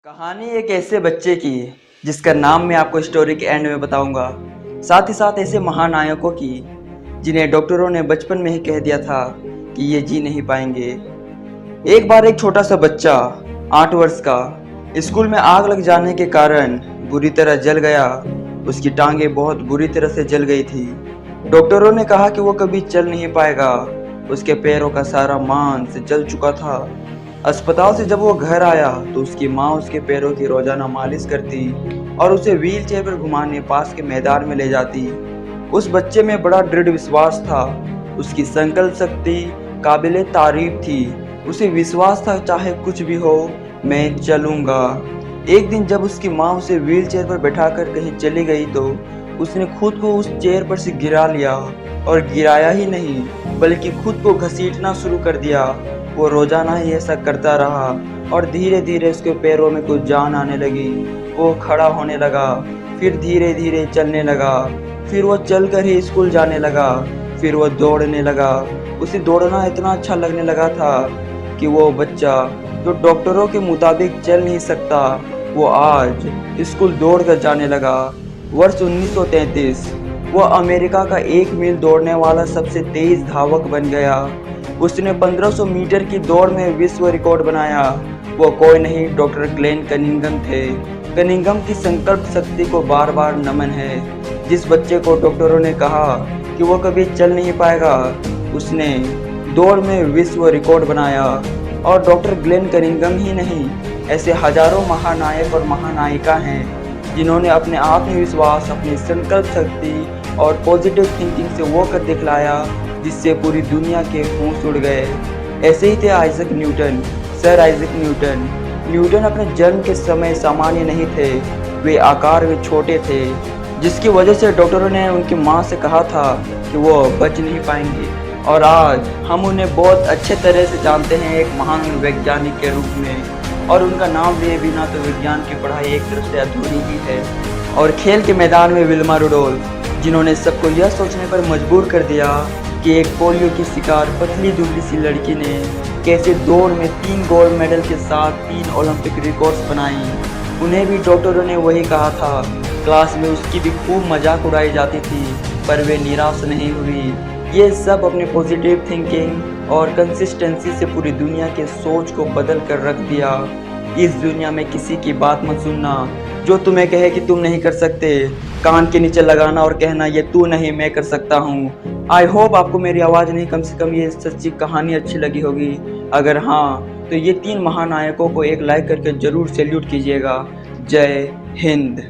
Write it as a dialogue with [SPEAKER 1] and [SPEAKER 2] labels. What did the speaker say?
[SPEAKER 1] कहानी एक ऐसे बच्चे की जिसका नाम मैं आपको स्टोरी के एंड में बताऊंगा। साथ ही साथ ऐसे महानायकों की जिन्हें डॉक्टरों ने बचपन में ही कह दिया था कि ये जी नहीं पाएंगे। एक बार एक छोटा सा बच्चा 8 वर्ष का स्कूल में आग लग जाने के कारण बुरी तरह जल गया। उसकी टांगें बहुत बुरी तरह से जल गई थी। डॉक्टरों ने कहा कि वो कभी चल नहीं पाएगा। उसके पैरों का सारा मांस जल चुका था। अस्पताल से जब वो घर आया तो उसकी माँ उसके पैरों की रोजाना मालिश करती और उसे व्हील चेयर पर घुमाने पास के मैदान में ले जाती। उस बच्चे में बड़ा दृढ़ विश्वास था। उसकी संकल्प शक्ति काबिले तारीफ थी। उसे विश्वास था चाहे कुछ भी हो मैं चलूंगा। एक दिन जब उसकी माँ उसे व्हील चेयर पर बैठाकर कहीं चली गई तो उसने खुद को उस चेयर पर से गिरा लिया और गिराया ही नहीं बल्कि खुद को घसीटना शुरू कर दिया। वो रोजाना ही ऐसा करता रहा और धीरे धीरे उसके पैरों में कुछ जान आने लगी। वो खड़ा होने लगा, फिर धीरे धीरे चलने लगा, फिर वो चलकर ही स्कूल जाने लगा, फिर वो दौड़ने लगा। उसे दौड़ना इतना अच्छा लगने लगा था कि वो बच्चा जो डॉक्टरों के मुताबिक चल नहीं सकता वो आज स्कूल दौड़ कर जाने लगा। वर्ष 1933 वो अमेरिका का 1 मील दौड़ने वाला सबसे तेज धावक बन गया। उसने 1500 मीटर की दौड़ में विश्व रिकॉर्ड बनाया। वो कोई नहीं डॉक्टर ग्लेन कनिंघम थे। कनिंघम की संकल्प शक्ति को बार बार नमन है। जिस बच्चे को डॉक्टरों ने कहा कि वो कभी चल नहीं पाएगा उसने दौड़ में विश्व रिकॉर्ड बनाया। और डॉक्टर ग्लेन कनिंघम ही नहीं ऐसे हजारों महानायक और महानायिका हैं जिन्होंने अपने आत्मविश्वास, अपनी संकल्प शक्ति और पॉजिटिव थिंकिंग से वो कर दिखलाया जिससे पूरी दुनिया के होश उड़ गए। ऐसे ही थे Isaac Newton, sir Isaac Newton. Newton अपने जन्म के समय सामान्य नहीं थे। वे आकार में छोटे थे जिसकी वजह से डॉक्टरों ने उनकी माँ से कहा था कि वो बच नहीं पाएंगे। और आज हम उन्हें बहुत अच्छे तरह से जानते हैं एक महान वैज्ञानिक के रूप में। और उनका नाम लिए बिना तो विज्ञान की पढ़ाई एक तरफ से अधूरी ही है। और खेल के मैदान में विल्मा रुडोल्फ जिन्होंने सबको यह सोचने पर मजबूर कर दिया कि एक पोलियो की शिकार पतली दुबली सी लड़की ने कैसे दौड़ में 3 गोल्ड मेडल के साथ 3 ओलंपिक रिकॉर्ड्स बनाई। उन्हें भी डॉक्टरों ने वही कहा था। क्लास में उसकी भी खूब मजाक उड़ाई जाती थी पर वे निराश नहीं हुई। ये सब अपने पॉजिटिव थिंकिंग और कंसिस्टेंसी से पूरी दुनिया के सोच को बदल कर रख दिया। इस दुनिया में किसी की बात मत सुनना जो तुम्हें कहे कि तुम नहीं कर सकते। कान के नीचे लगाना और कहना ये तू नहीं मैं कर सकता हूँ। आई होप आपको मेरी आवाज़ नहीं कम से कम ये सच्ची कहानी अच्छी लगी होगी। अगर हाँ तो ये 3 महानायकों को एक लाइक करके ज़रूर सैल्यूट कीजिएगा। जय हिंद।